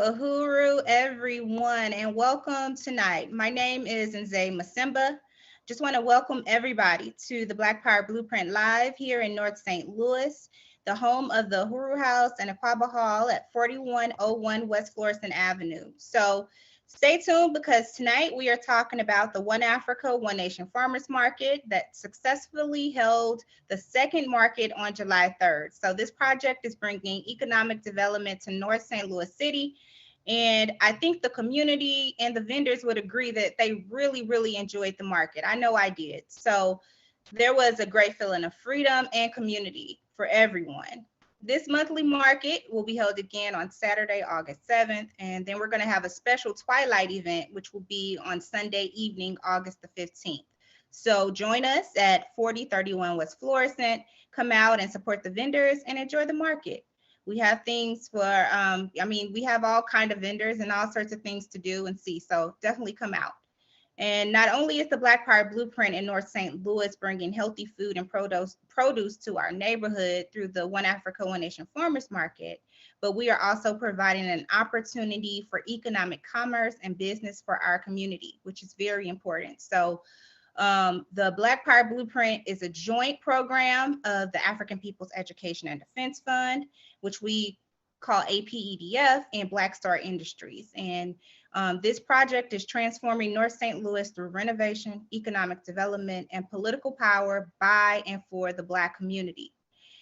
Uhuru, everyone, and welcome tonight. My name is Nzeyi. Just want to welcome everybody to the Black Power Blueprint Live here in North St. Louis, the home of the Uhuru House and Aquaba Hall at 4101 West Florissant Avenue. So stay tuned because tonight we are talking about the One Africa, One Nation Farmers Market that successfully held the second market on July 3rd. So this project is bringing economic development to North St. Louis City. And I think the community and the vendors would agree that they really enjoyed the market. I know I did. So there was a great feeling of freedom and community for everyone. This monthly market will be held again on Saturday, August 7th, and then we're going to have a special twilight event, which will be on Sunday evening, August the 15th. So join us at 4031 West Florissant. Come out and support the vendors and enjoy the market. We have things for, we have all kind of vendors and all sorts of things to do and see. So definitely come out. And not only is the Black Power Blueprint in North St. Louis bringing healthy food and produce to our neighborhood through the One Africa, One Nation Farmers Market, but we are also providing an opportunity for economic commerce and business for our community, which is very important. So the Black Power Blueprint is a joint program of the African People's Education and Defense Fund, which we call APEDF, and Black Star Industries. And this project is transforming North St. Louis through renovation, economic development, and political power by and for the Black community.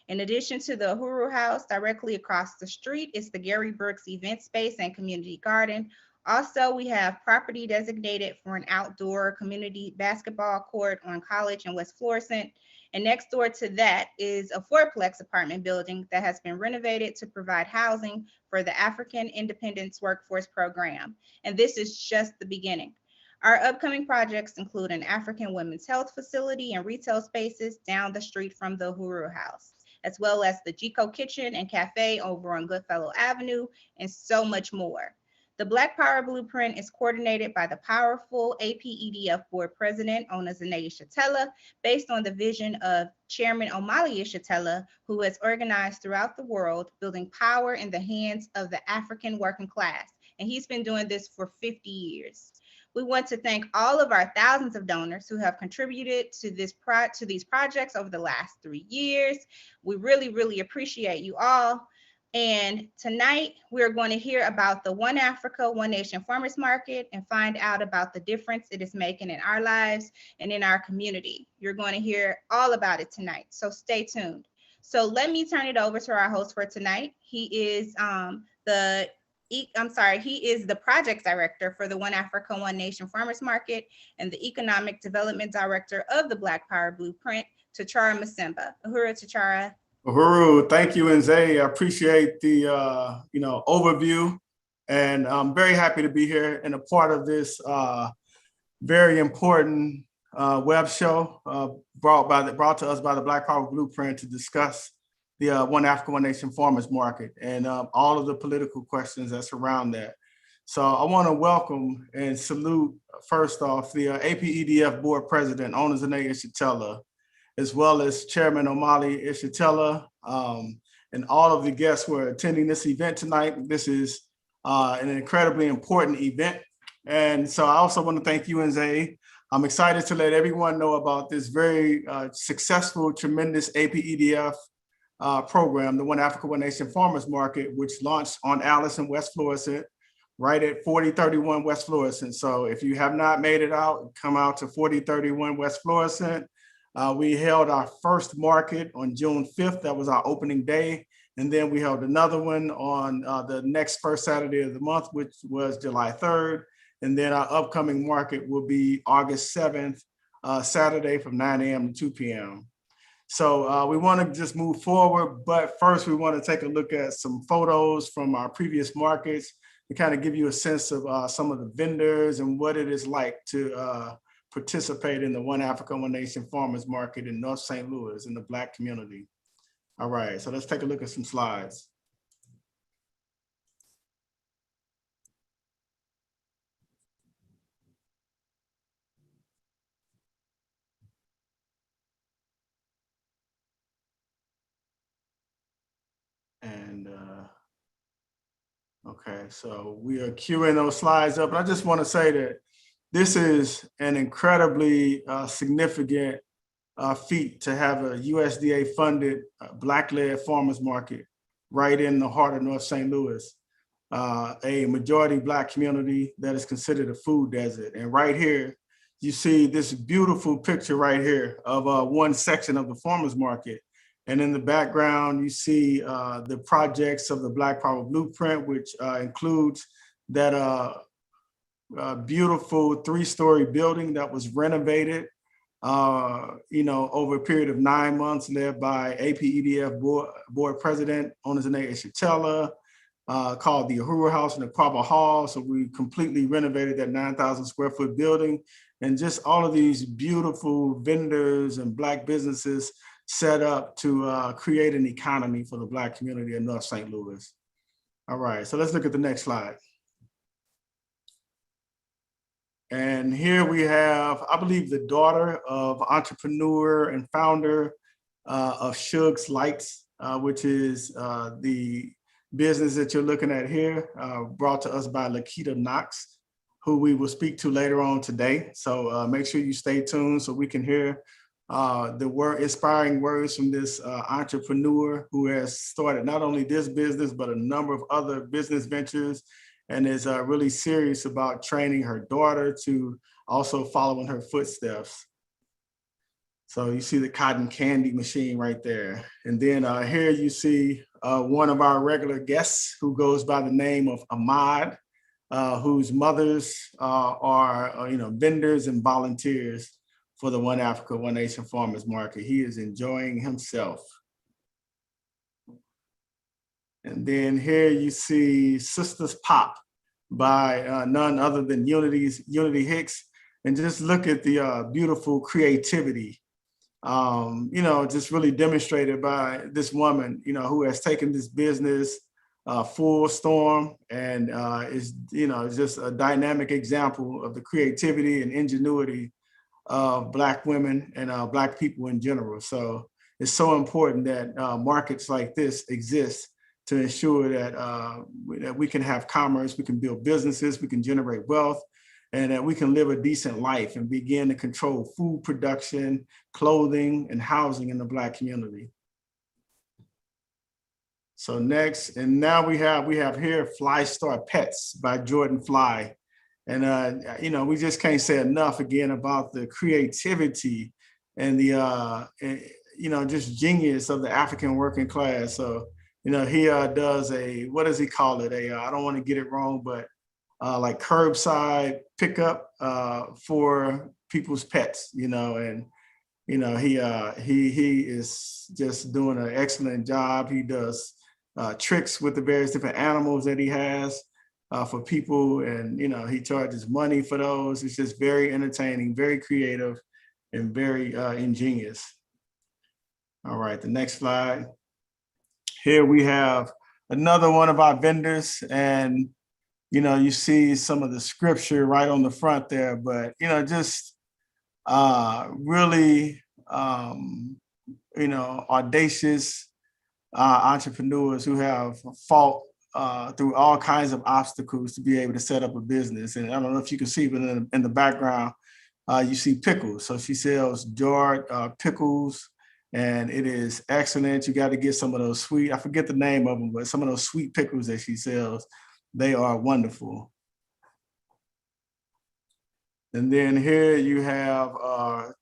In addition to the Uhuru House, directly across the street is the Gary Brooks Event Space and Community Garden. Also, we have property designated for an outdoor community basketball court on College and West Florissant. And next door to that is a fourplex apartment building that has been renovated to provide housing for the African Independence Workforce Program. And this is just the beginning. Our upcoming projects include an African women's health facility and retail spaces down the street from the Uhuru House, as well as the Jico Kitchen and Cafe over on Goodfellow Avenue, and so much more. The Black Power Blueprint is coordinated by the powerful APEDF Board President, Nzeyi, based on the vision of Chairman Omali Yeshitela, who has organized throughout the world, building power in the hands of the African working class. And he's been doing this for 50 years. We want to thank all of our thousands of donors who have contributed to these projects over the last 3 years. We really, really appreciate you all. And tonight we're going to hear about the One Africa, One Nation Farmers Market and find out about the difference it is making in our lives and in our community. You're going to hear all about it tonight, so stay tuned. So let me turn it over to our host for tonight. He is he is the project director for the One Africa, One Nation Farmers Market and the economic development director of the Black Power Blueprint, Ticharwa Masemba. Uhuru, Ticharwa. Uhuru, thank you, Nzeyi. I appreciate the overview, and I'm very happy to be here and a part of this very important web show brought to us by the Black Power Blueprint to discuss the One Africa, One Nation Farmers Market and all of the political questions that surround that. So I want to welcome and salute, first off, the APEDF Board President, Nzeyi, as well as Chairman Omali Yeshitela, and all of the guests who are attending this event tonight. This is an incredibly important event. And so I also want to thank you, Nzeyi. I'm excited to let everyone know about this very successful, tremendous APEDF program, the One Africa, One Nation Farmers Market, which launched on Allison, West Florissant, right at 4031 West Florissant. So if you have not made it out, come out to 4031 West Florissant. We held our first market on June 5th. That was our opening day. And then we held another one on the next first Saturday of the month, which was July 3rd. And then our upcoming market will be August 7th, Saturday from 9 a.m. to 2 p.m. So we want to just move forward, but first we want to take a look at some photos from our previous markets to kind of give you a sense of some of the vendors and what it is like to participate in the One Africa, One Nation Farmers Market in North St. Louis in the Black community. All right, so let's take a look at some slides. And okay, so we are queuing those slides up. And I just want to say that this is an incredibly significant feat to have a USDA funded Black-led farmers market right in the heart of North St. Louis, a majority Black community that is considered a food desert. And right here, you see this beautiful picture right here of one section of the farmers market. And in the background, you see the projects of the Black Power Blueprint, which includes that beautiful 3-story building that was renovated, over a period of 9 months, led by APEDF board president Nzeyi Yeshitela, called the Uhuru House and the Kwaba Hall. So we completely renovated that 9,000 square foot building, and just all of these beautiful vendors and Black businesses set up to create an economy for the Black community in North St. Louis. All right, so let's look at the next slide. And here we have, I believe, the daughter of entrepreneur and founder of Shug's Lights, which is the business that you're looking at here, brought to us by Lakita Knox, who we will speak to later on today. So make sure you stay tuned so we can hear the inspiring words from this entrepreneur who has started not only this business, but a number of other business ventures, and is really serious about training her daughter to also follow in her footsteps. So you see the cotton candy machine right there. And then here you see one of our regular guests who goes by the name of Ahmad, whose mothers are vendors and volunteers for the One Africa, One Nation Farmers Market. He is enjoying himself. And then here you see Sisters Pop by none other than Unity Hicks. And just look at the beautiful creativity, just really demonstrated by this woman, who has taken this business full storm, and is, it's just a dynamic example of the creativity and ingenuity of Black women and Black people in general. So it's so important that markets like this exist to ensure that we can have commerce, we can build businesses, we can generate wealth, and that we can live a decent life and begin to control food production, clothing, and housing in the Black community. So next, and now we have here Fly Star Pets by Jordan Fly. And we just can't say enough again about the creativity and the just genius of the African working class. So he does what does he call it? I don't want to get it wrong, but like curbside pickup for people's pets. And he is just doing an excellent job. He does tricks with the various different animals that he has for people, and he charges money for those. It's just very entertaining, very creative, and very ingenious. All right, the next slide. Here we have another one of our vendors, and you see some of the scripture right on the front there, but just really audacious entrepreneurs who have fought through all kinds of obstacles to be able to set up a business. And I don't know if you can see, but in the background, you see pickles. So she sells jarred pickles, and it is excellent. You got to get some of those sweet, I forget the name of them, but some of those sweet pickles that she sells, they are wonderful. And then here you have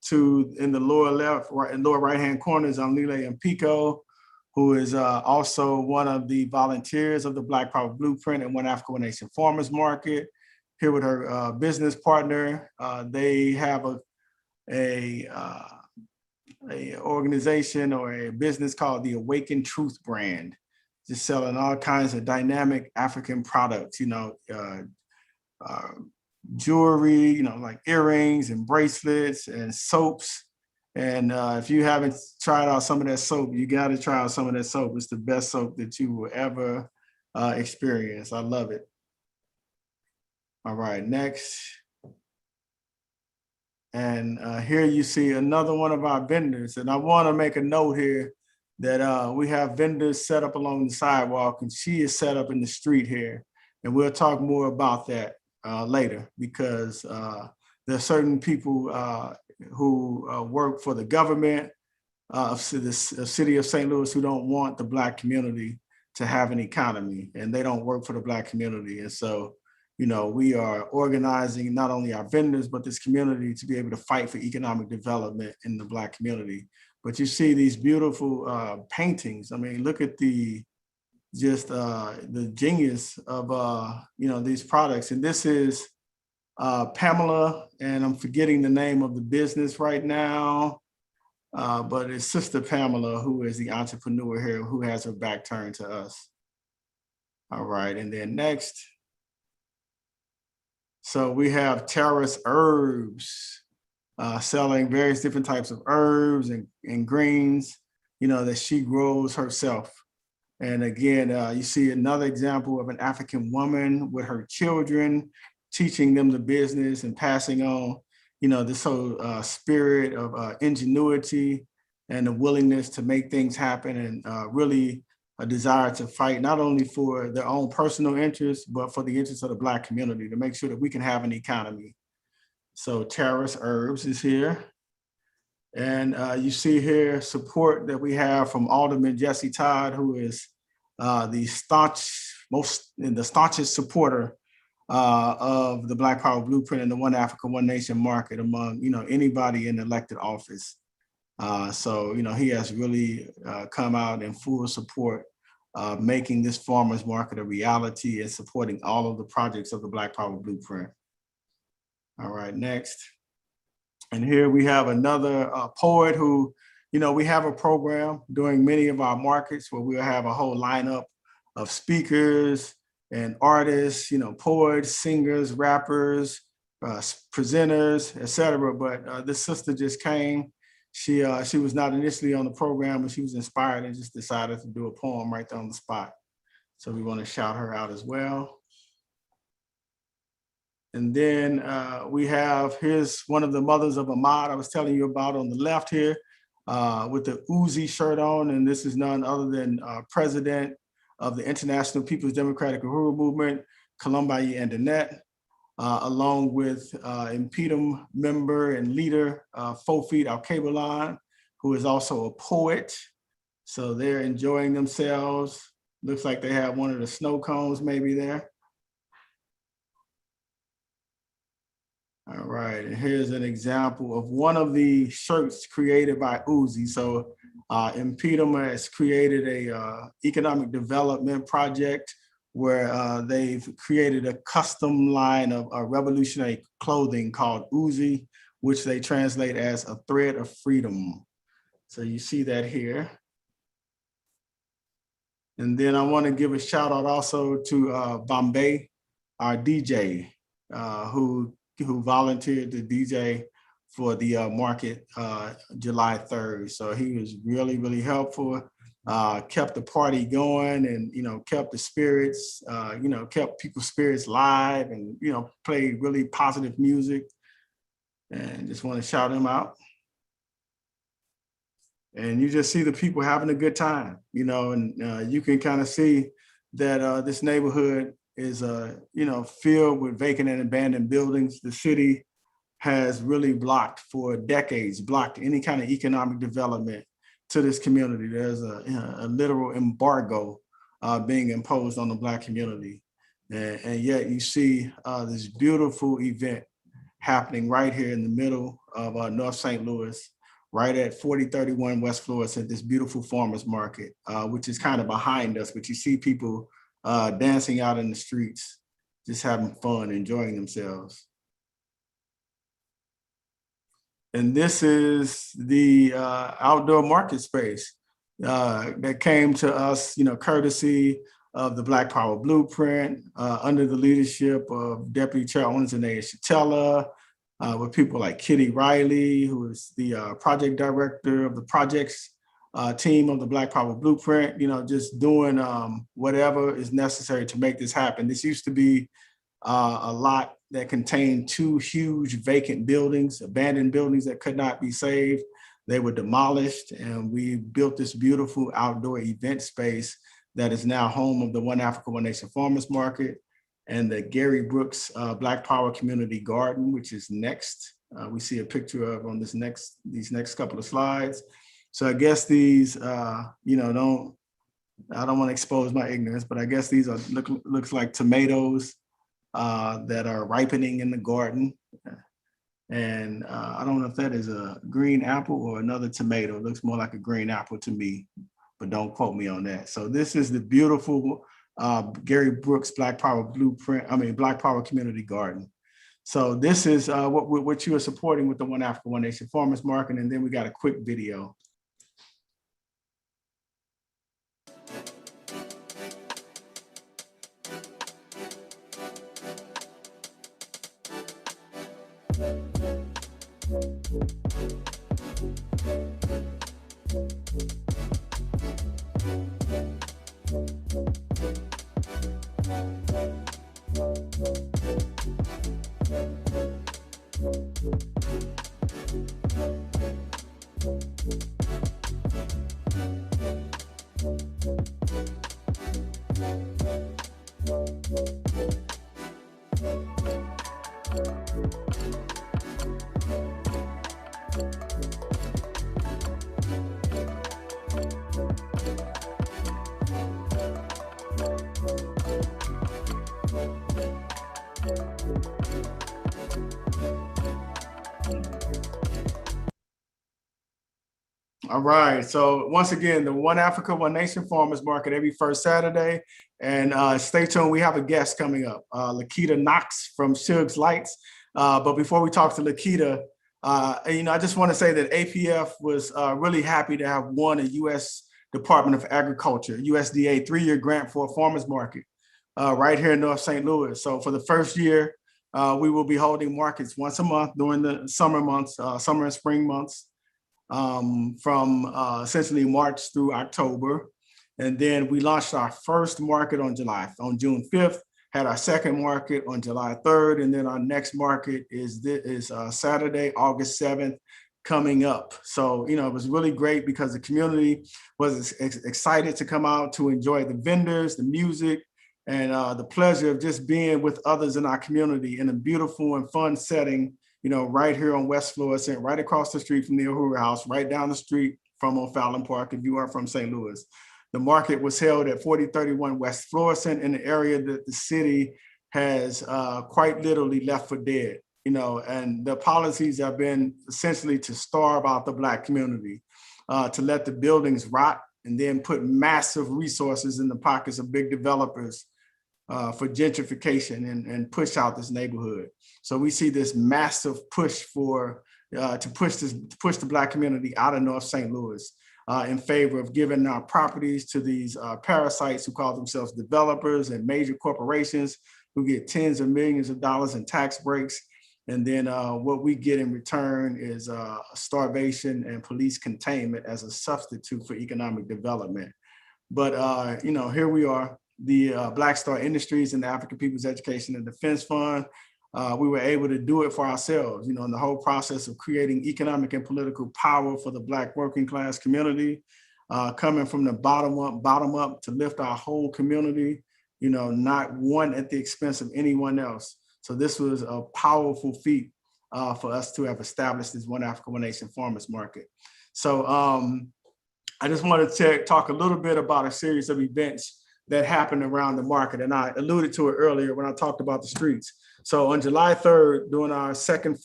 two in the lower left, lower right-hand corners on Lile and Pico, who is also one of the volunteers of the Black Power Blueprint and One Africa, One Nation Farmers Market. Here with her business partner, they have a organization or a business called the Awakened Truth brand, just selling all kinds of dynamic African products, jewelry, like earrings and bracelets and soaps. And if you haven't tried out some of that soap, you got to try out some of that soap. It's the best soap that you will ever experience. I love it. All right, next. And here you see another one of our vendors. And I want to make a note here that we have vendors set up along the sidewalk, and she is set up in the street here. And we'll talk more about that later, because there are certain people who work for the government of the city of St. Louis who don't want the Black community to have an economy, and they don't work for the Black community. And so, we are organizing not only our vendors, but this community to be able to fight for economic development in the Black community. But you see these beautiful paintings. I mean, look at the genius of these products. And this is Pamela, and I'm forgetting the name of the business right now, but it's Sister Pamela, who is the entrepreneur here, who has her back turned to us. All right, and then next. So we have Terrace Herbs, selling various different types of herbs and greens, that she grows herself. And again, you see another example of an African woman with her children, teaching them the business and passing on, this whole spirit of ingenuity and the willingness to make things happen, and really a desire to fight not only for their own personal interests, but for the interests of the Black community, to make sure that we can have an economy. So Terrace Herbs is here. And you see here support that we have from Alderman Jesse Todd, who is the staunchest supporter of the Black Power Blueprint and the One Africa, One Nation market among anybody in elected office. So he has really come out in full support of making this farmers market a reality and supporting all of the projects of the Black Power Blueprint. All right, next. And here we have another poet who, we have a program during many of our markets where we'll have a whole lineup of speakers and artists, poets, singers, rappers, presenters, etc. But this sister just came. She was not initially on the program, but she was inspired and just decided to do a poem right there on the spot. So we want to shout her out as well. And then we have, here's one of the mothers of Ahmad I was telling you about on the left here with the Uzi shirt on. And this is none other than President of the International People's Democratic Uhuru Movement, Columbayi Andanet, along with Impedum member and leader, Fofid Al-Kabalan, who is also a poet. So they're enjoying themselves. Looks like they have one of the snow cones maybe there. All right, and here's an example of one of the shirts created by Uzi. So Impedum has created a economic development project where they've created a custom line of revolutionary clothing called Uzi, which they translate as a thread of freedom. So you see that here. And then I want to give a shout out also to Bombay, our DJ, who volunteered to DJ for the market July 3rd. So he was really, really helpful, kept the party going and, kept the spirits, kept people's spirits live and, played really positive music. And just want to shout him out. And you just see the people having a good time, and you can kind of see that this neighborhood is, filled with vacant and abandoned buildings. The city has really blocked any kind of economic development to this community. There's a literal embargo being imposed on the Black community. And yet you see this beautiful event happening right here in the middle of North St. Louis, right at 4031 West Florissant at this beautiful farmers market, which is kind of behind us, but you see people dancing out in the streets, just having fun, enjoying themselves. And this is the outdoor market space that came to us, courtesy of the Black Power Blueprint, under the leadership of Deputy Chairwoman Nzeyi, with people like Kitty Riley, who is the project director of the projects team of the Black Power Blueprint, just doing whatever is necessary to make this happen. This used to be a lot that contained 2 huge vacant buildings, abandoned buildings that could not be saved. They were demolished, and we built this beautiful outdoor event space that is now home of the One Africa, One Nation Farmers Market and the Gary Brooks Black Power Community Garden, which is next. We see a picture of on these next couple of slides. So I guess these, I don't want to expose my ignorance, but I guess these are looks like tomatoes that are ripening in the garden. And I don't know if that is a green apple or another tomato. It looks more like a green apple to me, but don't quote me on that. So this is the beautiful Gary Brooks Black Power Black Power Community Garden. So this is what you are supporting with the One Africa, One Nation Farmers Market. And then we got a quick video. All right, so once again, the One Africa, One Nation Farmers Market every first Saturday. And stay tuned, we have a guest coming up, Lakita Knox from Suge's Lights. But before we talk to Lakita, I just want to say that APF was really happy to have won a U.S. Department of Agriculture, USDA 3-year grant for a farmers market right here in North St. Louis. So for the first year, we will be holding markets once a month during the summer months, summer and spring months. From essentially March through October. And then we launched our first market on June 5th, had our second market on July 3rd, and then our next market is Saturday, August 7th, coming up. So, it was really great because the community was excited to come out to enjoy the vendors, the music, and the pleasure of just being with others in our community in a beautiful and fun setting, right here on West Florissant, right across the street from the Uhuru House, right down the street from O'Fallon Park, if you are from St. Louis. The market was held at 4031 West Florissant, in an area that the city has quite literally left for dead, and the policies have been essentially to starve out the Black community, to let the buildings rot, and then put massive resources in the pockets of big developers for gentrification and push out this neighborhood. So we see this massive push to push the Black community out of North St. Louis in favor of giving our properties to these parasites who call themselves developers and major corporations who get tens of millions of dollars in tax breaks. And then what we get in return is starvation and police containment as a substitute for economic development. But, here we are, the Black Star Industries and the African People's Education and Defense Fund. We were able to do it for ourselves, in the whole process of creating economic and political power for the Black working class community, coming from the bottom up to lift our whole community, not one at the expense of anyone else. So this was a powerful feat for us to have established this One Africa, One Nation farmers market. So I just wanted to talk a little bit about a series of events that happened around the market. And I alluded to it earlier when I talked about the streets. So on July 3rd, during our second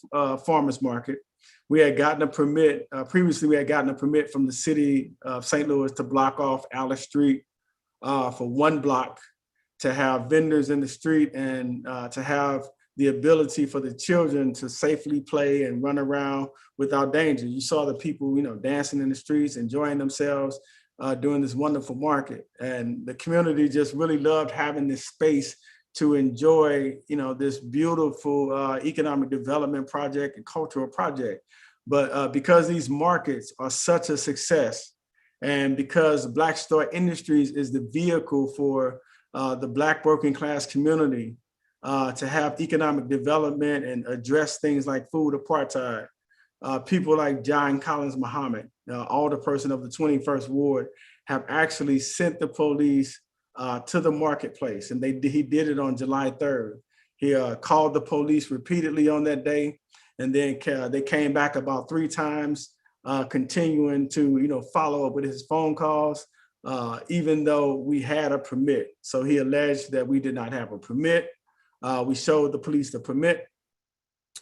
farmers market, we had gotten a permit. Previously, we had gotten a permit from the city of St. Louis to block off Alice Street for one block, to have vendors in the street and to have the ability for the children to safely play and run around without danger. You saw the people, dancing in the streets, enjoying themselves during this wonderful market. And the community just really loved having this space to enjoy, this beautiful economic development project and cultural project. But because these markets are such a success, and because Black Star Industries is the vehicle for the Black working class community to have economic development and address things like food apartheid, people like John Collins Muhammad, alderperson of the 21st Ward, have actually sent the police to the marketplace, and he did it on July 3rd. He called the police repeatedly on that day, and then they came back about 3 times, continuing to follow up with his phone calls, even though we had a permit. So he alleged that we did not have a permit. We showed the police the permit.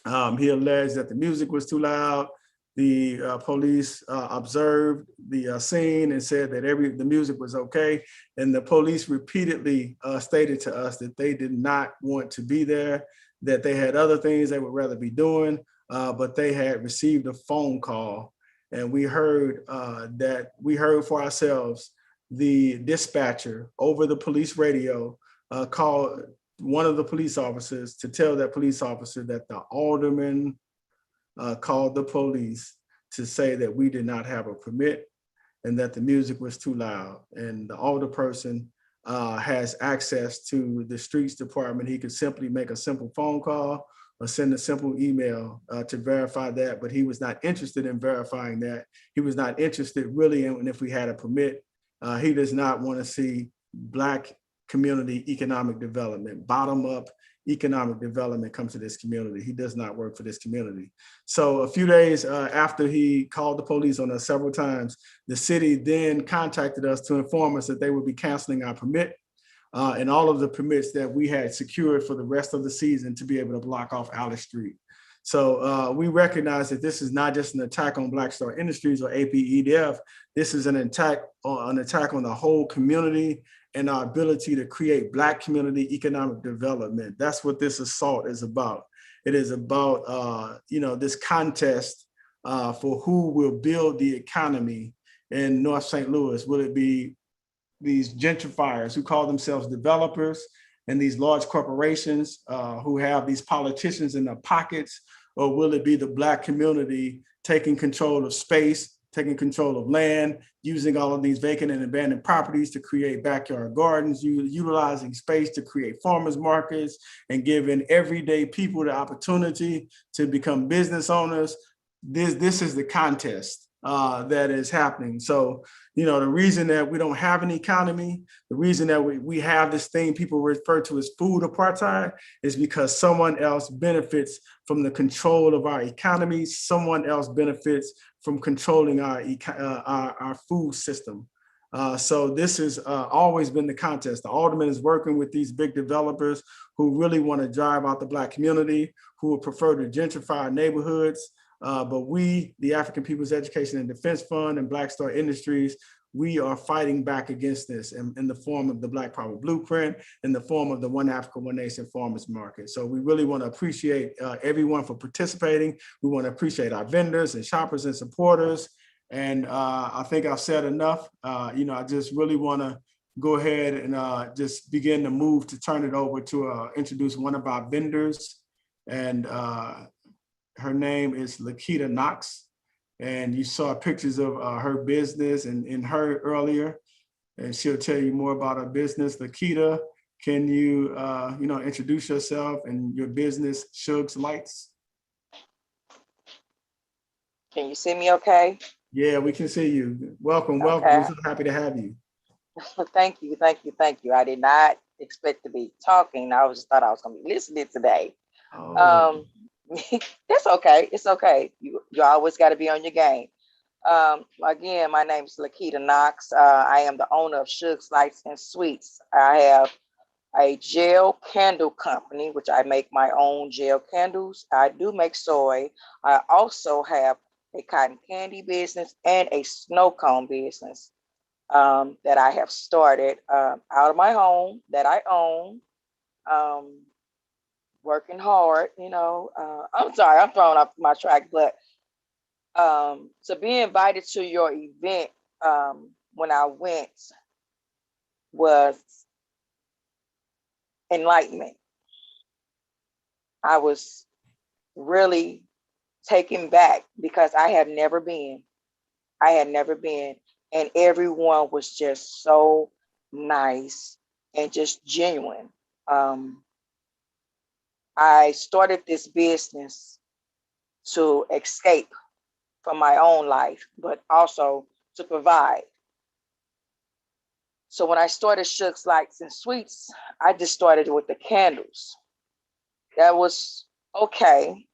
He alleged that the music was too loud. The police observed the scene and said that the music was okay. And the police repeatedly stated to us that they did not want to be there, that they had other things they would rather be doing, but they had received a phone call. And we heard for ourselves the dispatcher over the police radio call one of the police officers to tell that police officer that the alderman called the police to say that we did not have a permit and that the music was too loud. And the alderperson has access to the streets department. He could simply make a simple phone call or send a simple email to verify that, but he was not interested in verifying that. He was not interested really in if we had a permit. He does not want to see Black community economic development, bottom up economic development come to this community. He does not work for this community. So a few days after he called the police on us several times, the city then contacted us to inform us that they would be canceling our permit and all of the permits that we had secured for the rest of the season to be able to block off Alice Street. So we recognize that this is not just an attack on Black Star Industries or APEDF. This is an attack on the whole community and our ability to create Black community economic development. That's what this assault is about. It is about this contest for who will build the economy in North St. Louis. Will it be these gentrifiers who call themselves developers and these large corporations who have these politicians in their pockets, or will it be the Black community taking control of space, taking control of land, using all of these vacant and abandoned properties to create backyard gardens, utilizing space to create farmers markets, and giving everyday people the opportunity to become business owners. This is the contest that is happening. So, the reason that we don't have an economy, the reason that we have this thing people refer to as food apartheid is because someone else benefits from the control of our economy. Someone else benefits from controlling our food system. So this has always been the contest. The alderman is working with these big developers who really want to drive out the Black community, who would prefer to gentrify our neighborhoods. But we, the African People's Education and Defense Fund and Black Star Industries, we are fighting back against this in the form of the Black Power Blueprint, in the form of the One Africa, One Nation Farmers Market. So we really want to appreciate everyone for participating. We want to appreciate our vendors and shoppers and supporters. And I think I've said enough. I just really want to go ahead and just begin to move to turn it over to introduce one of our vendors. And her name is Lakita Knox, and you saw pictures of her business and her earlier, and she'll tell you more about her business. Lakita, can you, introduce yourself and your business, Shug's Lights? Can you see me okay? Yeah, we can see you. Welcome. Okay. We're so happy to have you. Thank you. I did not expect to be talking. I just thought I was going to be listening today. Oh. That's okay. It's okay. You always got to be on your game. Again, my name is Lakita Knox. I am the owner of Shug's Lights and Sweets. I have a gel candle company, which I make my own gel candles. I do make soy. I also have a cotton candy business and a snow cone business that I have started out of my home that I own. Working hard, I'm sorry, I'm throwing off my track, but to be invited to your event when I went was enlightenment. I was really taken back because I had never been, and everyone was just so nice and just genuine. I started this business to escape from my own life, but also to provide. So when I started Shug's Lights and Sweets, I just started with the candles. That was okay,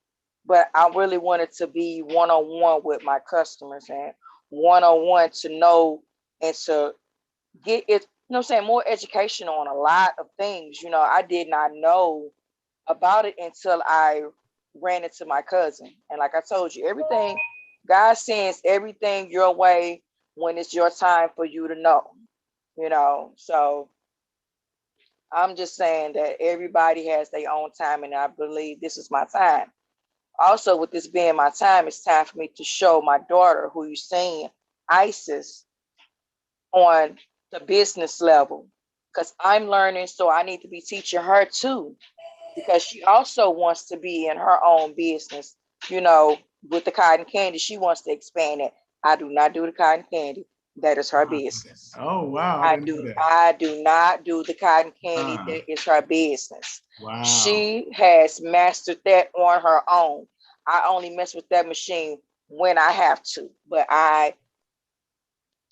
but I really wanted to be one-on-one with my customers and one-on-one to know and to get it, more education on a lot of things. I did not know about it until I ran into my cousin. And like I told you, God sends everything your way when it's your time for you to know. So I'm just saying that everybody has their own time, and I believe this is my time. Also, with this being my time, it's time for me to show my daughter, who you're seeing, Isis, on the business level, because I'm learning, so I need to be teaching her too, because she also wants to be in her own business, with the cotton candy. She wants to expand it. I do not do the cotton candy. That is her business. Oh, wow. I do not do the cotton candy. That is her business. Wow. She has mastered that on her own. I only mess with that machine when I have to, but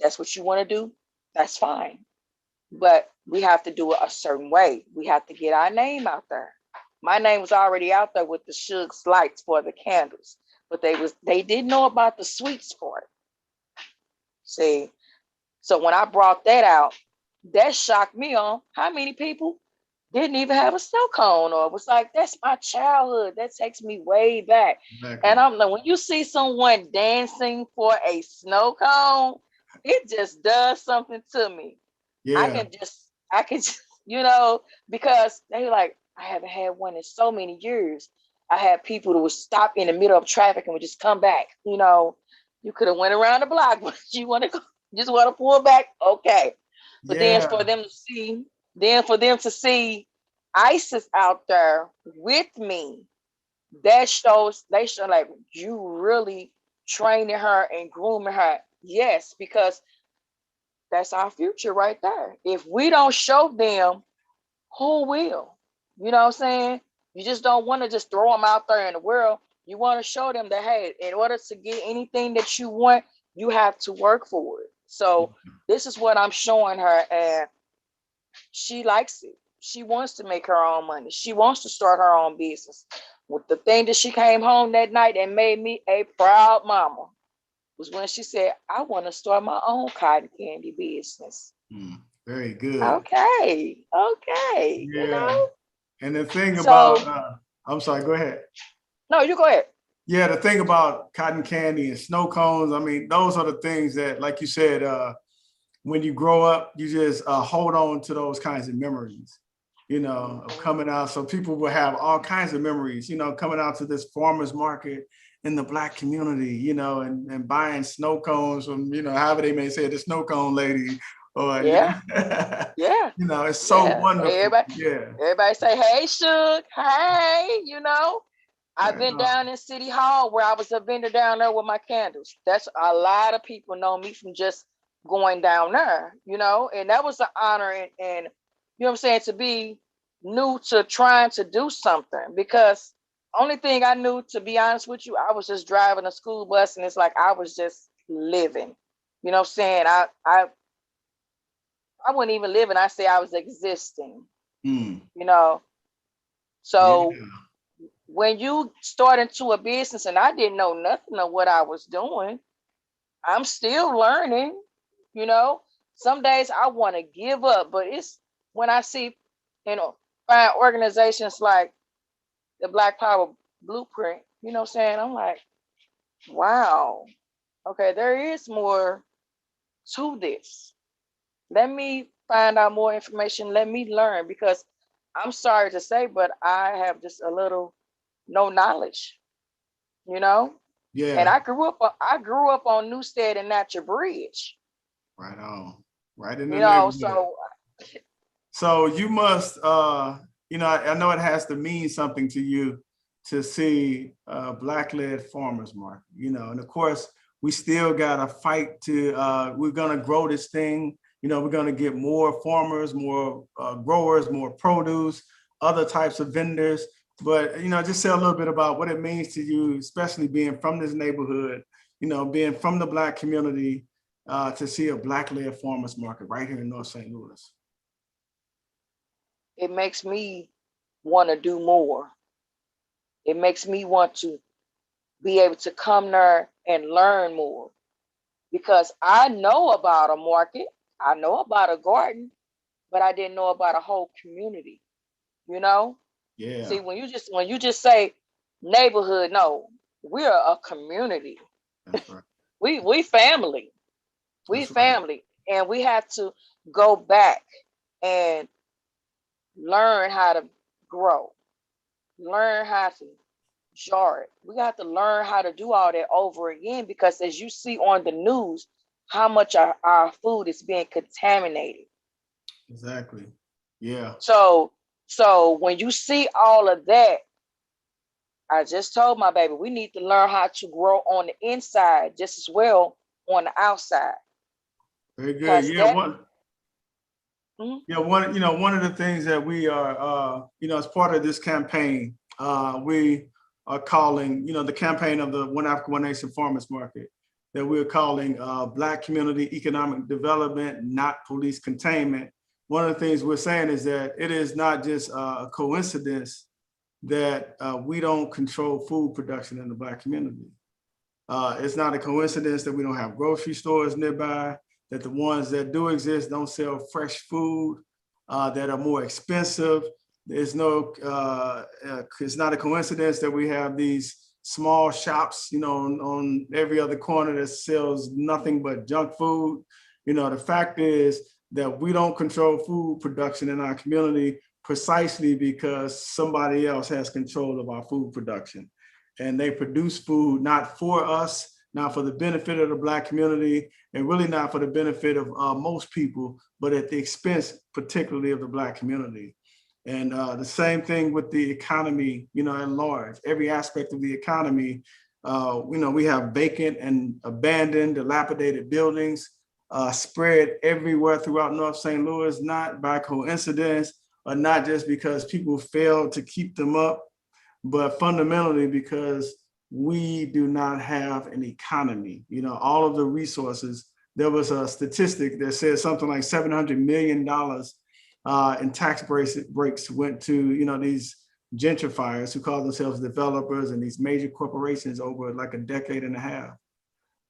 that's what you want to do. That's fine. But we have to do it a certain way. We have to get our name out there. My name was already out there with the Shug's Lights for the candles, but they didn't know about the sweets for it. See, so when I brought that out, that shocked me on how many people didn't even have a snow cone, or was like, that's my childhood. That takes me way back. Exactly. And I'm like, when you see someone dancing for a snow cone, it just does something to me. Yeah. I can just, because they like, I haven't had one in so many years. I had people that would stop in the middle of traffic and would just come back. You could have went around the block, but you just want to pull back. Okay. But then for them to see Isis out there with me, they show like, you really training her and grooming her. Yes, because that's our future right there. If we don't show them, who will? You know what I'm saying? You just don't want to just throw them out there in the world. You want to show them that, hey, in order to get anything that you want, you have to work for it. So this is what I'm showing her, and she likes it. She wants to make her own money. She wants to start her own business. With the thing that she came home that night and made me a proud mama was when she said, I want to start my own cotton candy business. Very good. Okay. Yeah. You know? And the thing So, about, I'm sorry, go ahead. No, you go ahead. Yeah, the thing about cotton candy and snow cones, I mean, those are the things that, like you said, when you grow up, you just hold on to those kinds of memories, you know, of coming out. So people will have all kinds of memories, you know, coming out to this farmer's market in the Black community, you know, and buying snow cones from, you know, however they may say it, the snow cone lady, or, Yeah. Yeah. you know, it's so wonderful. Everybody say, hey, Suge, hey, you know. I've been Right. down in City Hall where I was a vendor down there with my candles. That's a lot of people know me from just going down there, you know, and that was an honor, and you know what I'm saying, to be new to trying to do something, because only thing I knew, to be honest with you, I was just driving a school bus, and it's like I was just living, you know what I'm saying? I wasn't even living, I say I was existing, you know. So when you start into a business, and I didn't know nothing of what I was doing, I'm still learning, you know. Some days I want to give up, but it's when I see, you know, find organizations like the Black Power Blueprint, you know what I'm saying? I'm like, wow, okay, there is more to this. Let me find out more information. Let me learn, because I'm sorry to say, but I have just a little no knowledge, you know. And Yeah. I grew up on Newstead and Natural Bridge. Right on. Right in the You know, neighborhood. So you must, you know, I know it has to mean something to you to see Black-led farmers market, you know, and of course, we still got to fight to, we're going to grow this thing. You know, we're going to get more farmers, more growers, more produce, other types of vendors. But, you know, just say a little bit about what it means to you, especially being from this neighborhood, you know, being from the Black community, to see a Black-led farmers market right here in North St. Louis. it makes me want to do more. It makes me want to be able to come there and learn more, because I know about a market, I know about a garden, but I didn't know about a whole community, you know? Yeah. See, when you just say neighborhood, no, we're a community. That's right. We family. We That's right. family. And we have to go back and learn how to grow, learn how to jar it. We got to learn how to do all that over again, because as you see on the news, how much our food is being contaminated. Exactly. Yeah. So when you see all of that, I just told my baby, we need to learn how to grow on the inside just as well on the outside. Very good. Because Yeah. that Yeah. One of the things that we are, you know, as part of this campaign, we are calling, you know, the campaign of the One Africa, One Nation Farmers Market, that we're calling Black Community Economic Development, not Police Containment. One of the things we're saying is that it is not just a coincidence that we don't control food production in the Black community. It's not a coincidence that we don't have grocery stores nearby, that the ones that do exist don't sell fresh food, that are more expensive. It's not a coincidence that we have these small shops, you know, on every other corner that sells nothing but junk food. You know, the fact is that we don't control food production in our community precisely because somebody else has control of our food production. And they produce food not for us, not for the benefit of the Black community, and really not for the benefit of most people, but at the expense particularly of the Black community. And the same thing with the economy, you know, at large. Every aspect of the economy We have vacant and abandoned, dilapidated buildings spread everywhere throughout North St. Louis, not by coincidence or not just because people failed to keep them up, but fundamentally because we do not have an economy. All of the resources. There was a statistic that said something like $700 million in tax breaks went to these gentrifiers who call themselves developers and these major corporations over like a decade and a half.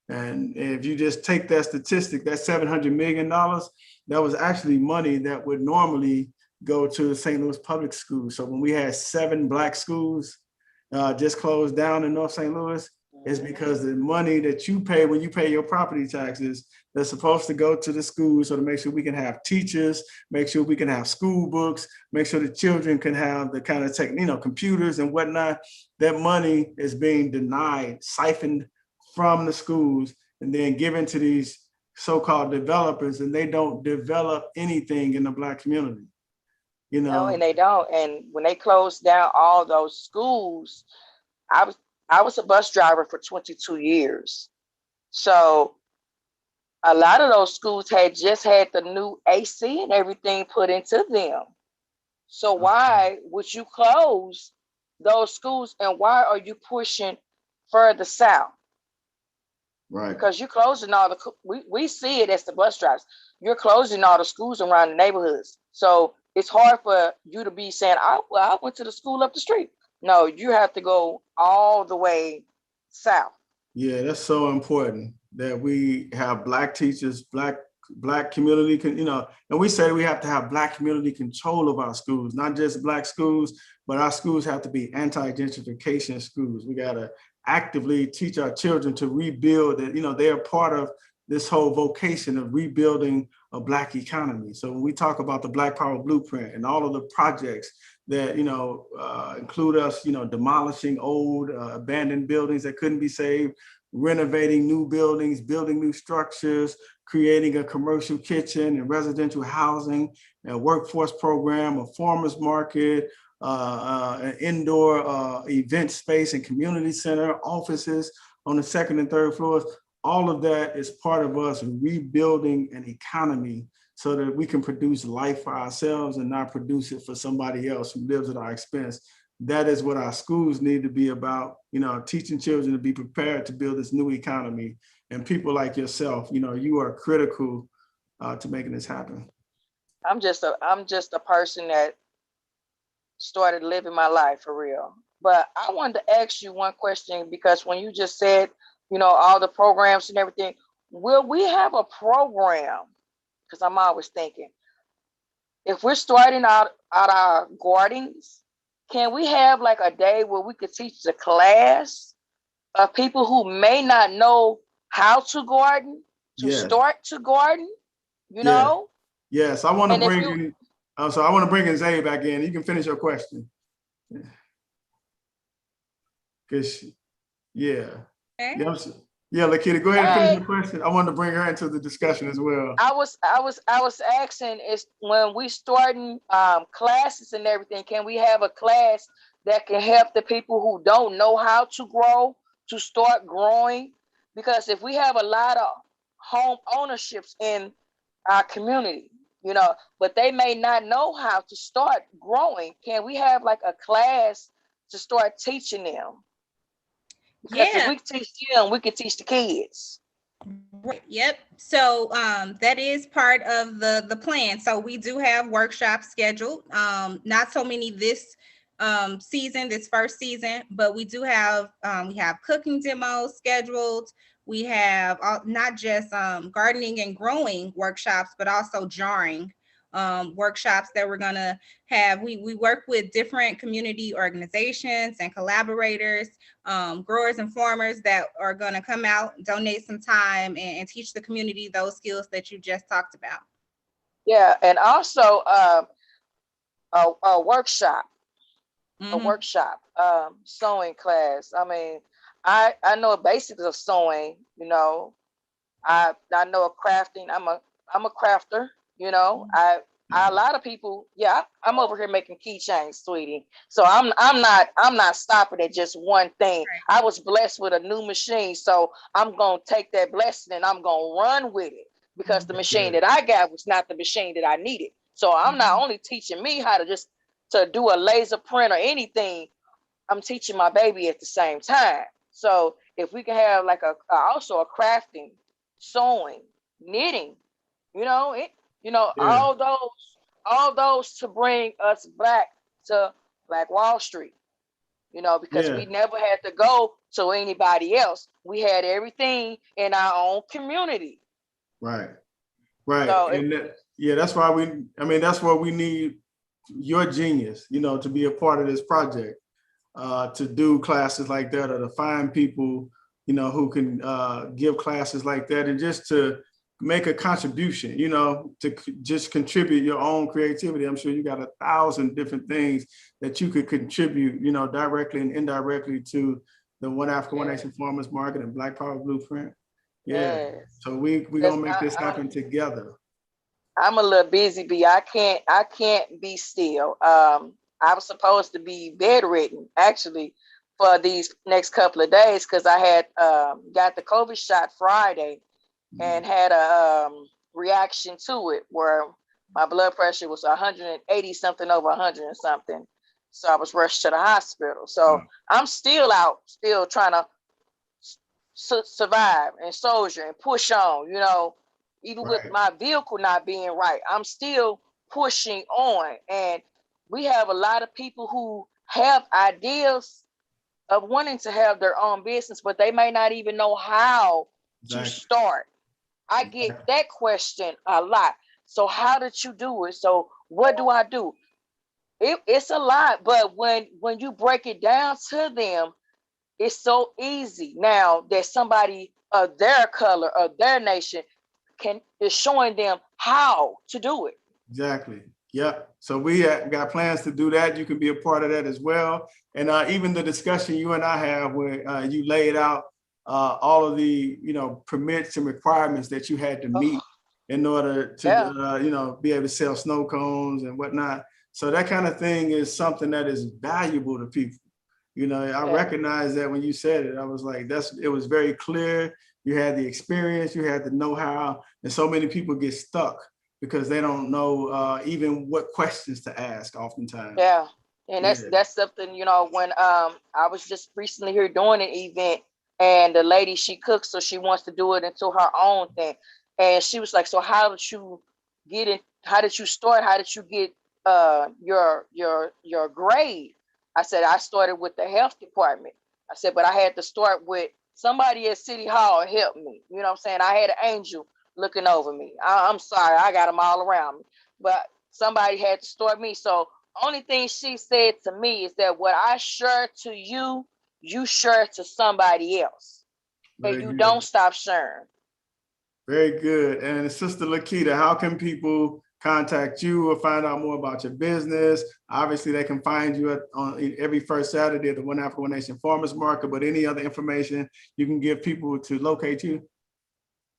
And if you just take that statistic, that $700 million, that was actually money that would normally go to the St. Louis public schools. So when we had 7 Black schools just closed down in North St. Louis, it's because the money that you pay when you pay your property taxes, they're supposed to go to the schools so to make sure we can have teachers, make sure we can have school books, make sure the children can have the kind of computers and whatnot. That money is being denied, siphoned from the schools and then given to these so-called developers, and they don't develop anything in the Black community. No, and they don't. And when they closed down all those schools, I was a bus driver for 22 years. So a lot of those schools had just had the new AC and everything put into them. So why would you close those schools, and why are you pushing further south? Right. Because you're closing all we see it as the bus drivers. You're closing all the schools around the neighborhoods. So it's hard for you to be saying, I went to the school up the street. No, you have to go all the way south. Yeah, that's so important that we have Black teachers, Black community, and we say we have to have Black community control of our schools, not just Black schools, but our schools have to be anti-gentrification schools. We got to actively teach our children to rebuild that, they are part of this whole vocation of rebuilding a Black economy. So when we talk about the Black Power Blueprint and all of the projects that, include us, demolishing old abandoned buildings that couldn't be saved, renovating new buildings, building new structures, creating a commercial kitchen and residential housing, a workforce program, a farmers market, an indoor event space and community center, offices on the 2nd and 3rd floors. All of that is part of us rebuilding an economy so that we can produce life for ourselves and not produce it for somebody else who lives at our expense. That is what our schools need to be about, teaching children to be prepared to build this new economy. And people like yourself, you are critical to making this happen. I'm just a person that started living my life for real. But I wanted to ask you one question, because when you just said, all the programs and everything, will we have a program? Because I'm always thinking, if we're starting out our gardens, can we have like a day where we could teach the class of people who may not know how to garden to start to garden, Yes, I want to and bring in, so I want to bring in Nzeyi back in. You can finish your question. Because, yeah. Okay. Yeah, Lakita, go ahead and finish your question. I wanted to bring her into the discussion as well. I was asking, is when we starting classes and everything, can we have a class that can help the people who don't know how to grow to start growing? Because if we have a lot of home ownerships in our community, but they may not know how to start growing, can we have like a class to start teaching them? Because if we teach them, we can teach the kids. Right. Yep. So that is part of the plan. So we do have workshops scheduled. Not so many this this first season, but we do have we have cooking demos scheduled. We have not just gardening and growing workshops, but also jarring workshops that we're gonna have. We work with different community organizations and collaborators, growers and farmers that are gonna come out, donate some time and teach the community those skills that you just talked about. Yeah, and also a workshop, sewing class. I mean, I know basics of sewing. I know of crafting. I'm a crafter. A lot of people, yeah, I'm over here making keychains, sweetie. So I'm not stopping at just one thing. I was blessed with a new machine, so I'm gonna take that blessing and I'm gonna run with it because the machine that I got was not the machine that I needed. So I'm not only teaching me how to just to do a laser print or anything, I'm teaching my baby at the same time. So if we can have like also a crafting, sewing, knitting, you know, Yeah. all those to bring us back to Black Wall Street, because Yeah. we never had to go to anybody else. We had everything in our own community. Right. Right. So And yeah, that's why that's why we need your genius, to be a part of this project, to do classes like that, or to find people, who can give classes like that, and just to make a contribution, to just contribute your own creativity. I'm sure you got 1,000 different things that you could contribute, directly and indirectly to the One Africa, One Nation Farmers Market and Black Power Blueprint. Yeah. yes. So we gonna make this happen together. I'm a little busy, B. I can't be still. I was supposed to be bedridden actually for these next couple of days because I had got the COVID shot Friday and had a reaction to it where my blood pressure was 180 something over 100 and something. So I was rushed to the hospital. So I'm still out, still trying to survive and soldier and push on, even with my vehicle not being right, I'm still pushing on. And we have a lot of people who have ideas of wanting to have their own business, but they may not even know how to start. I get that question a lot. So how did you do it? So what do I do? It's a lot, but when you break it down to them, it's so easy now that somebody of their color, of their nation, is showing them how to do it. Exactly. Yep. So we got plans to do that. You can be a part of that as well. And even the discussion you and I have where you laid out all of the, permits and requirements that you had to meet in order to, be able to sell snow cones and whatnot. So that kind of thing is something that is valuable to people. I recognize that when you said it, I was like, it was very clear. You had the experience, you had the know-how, and so many people get stuck because they don't know even what questions to ask oftentimes. Yeah. And that's something, when I was just recently here doing an event, and the lady, she cooks, so she wants to do it into her own thing. And she was like, so how did you get in? How did you start? How did you get your grade? I said, I started with the health department. I said, but I had to start with somebody at City Hall help me. You know what I'm saying? I had an angel looking over me. I'm sorry, I got them all around me, but somebody had to start me. So only thing she said to me is that what I share to you, you share to somebody else. And you don't stop sharing. Very good. And Sister Lakita, how can people contact you or find out more about your business? Obviously, they can find you on every first Saturday at the One Africa, One Nation Farmers Market, but any other information you can give people to locate you?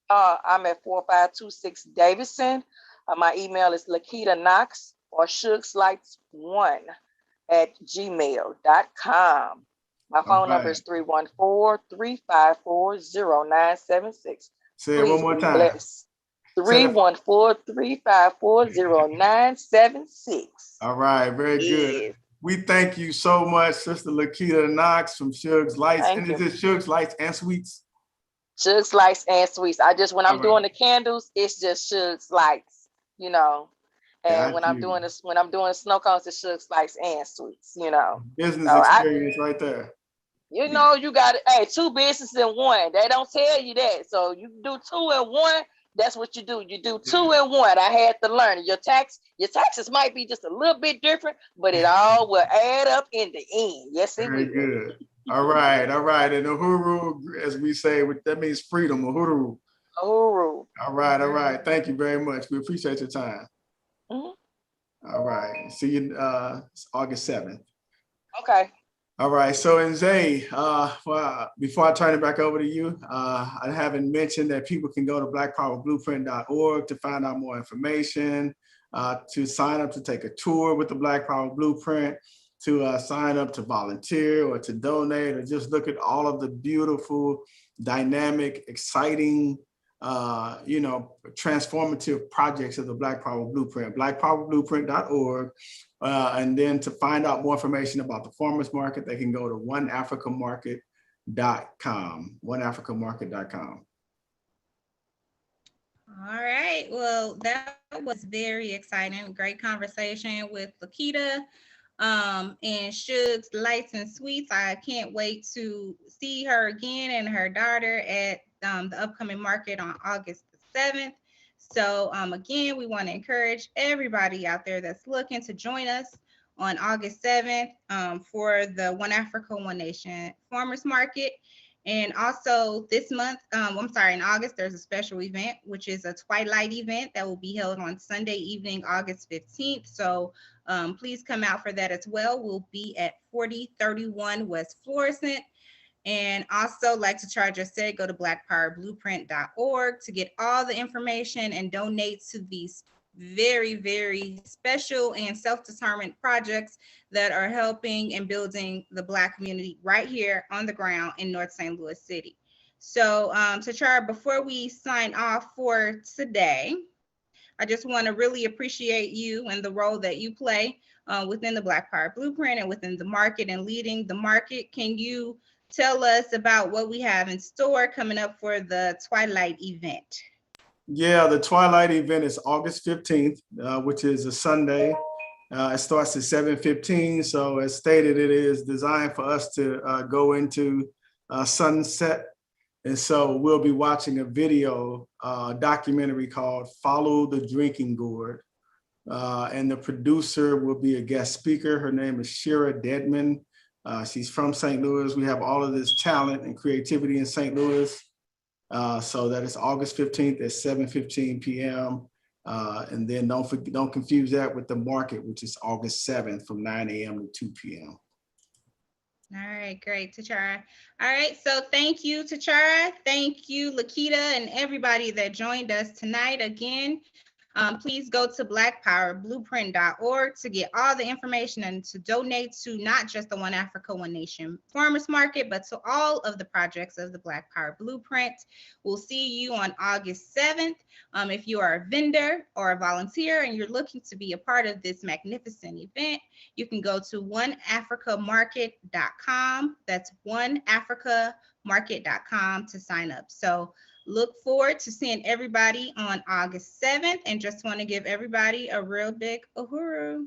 I'm at 4526 Davidson. My email is Lakita Knox or shugslights1@gmail.com. My phone number is 314-354-0976. Say it one more time. 314-354-0976. All right, very good. We thank you so much, Sister Lakita Knox from Shugs Lights. And is it Shugs Lights and Sweets? Shugs Lights and Sweets. When I'm doing the candles, it's just Shugs Lights, And when I'm doing the snow cones, it's Shugs Lights and Sweets, Business experience right there. You got it. Hey, two businesses in one. They don't tell you that. So you do two in one. That's what you do. You do two in one. I had to learn it. Your taxes might be just a little bit different, but it all will add up in the end. Yes, it will. Very good. All right. And uhuru, as we say, that means freedom. Uhuru. Uhuru. All right. Thank you very much. We appreciate your time. All right. See you August 7th. Okay. All right. So Nzeyi, before I turn it back over to you, I haven't mentioned that people can go to blackpowerblueprint.org to find out more information. to sign up to take a tour with the Black Power Blueprint, to sign up to volunteer or to donate, or just look at all of the beautiful, dynamic, exciting, transformative projects of the Black Power Blueprint, blackpowerblueprint.org. And then to find out more information about the farmers market, they can go to oneafricamarket.com, oneafricamarket.com. All right. Well, that was very exciting. Great conversation with Lakita and Shug's Lights and Sweets. I can't wait to see her again and her daughter at the upcoming market on August the 7th. So again, we want to encourage everybody out there that's looking to join us on August 7th for the One Africa, One Nation Farmers Market. And also this month, in August, there's a special event, which is a twilight event that will be held on Sunday evening, August 15th. So please come out for that as well. We'll be at 4031 West Florissant. And also, like Ticharwa just said, go to blackpowerblueprint.org to get all the information and donate to these very, very special and self-determined projects that are helping and building the Black community right here on the ground in North St. Louis City. So Ticharwa, before we sign off for today, I just want to really appreciate you and the role that you play within the Black Power Blueprint and within the market and leading the market. Can you tell us about what we have in store coming up for the Twilight event? Yeah, the Twilight event is August 15th, which is a Sunday. It starts at 7:15. So as stated, it is designed for us to go into sunset. And so we'll be watching a video documentary called Follow the Drinking Gourd. And the producer will be a guest speaker. Her name is Shira Dedman. She's from St. Louis. We have all of this talent and creativity in St. Louis. So that is August 15th at 7:15 p.m. And then don't confuse that with the market, which is August 7th from 9 a.m. to 2 p.m. All right, great, Ticharwa. All right, so thank you, Ticharwa. Thank you, Lakita, and everybody that joined us tonight. Again, please go to blackpowerblueprint.org to get all the information and to donate to not just the One Africa, One Nation Farmers Market, but to all of the projects of the Black Power Blueprint. We'll see you on August 7th. If you are a vendor or a volunteer and you're looking to be a part of this magnificent event, you can go to oneafricamarket.com. That's oneafricamarket.com to sign up. So look forward to seeing everybody on August 7th, and just want to give everybody a real big uhuru.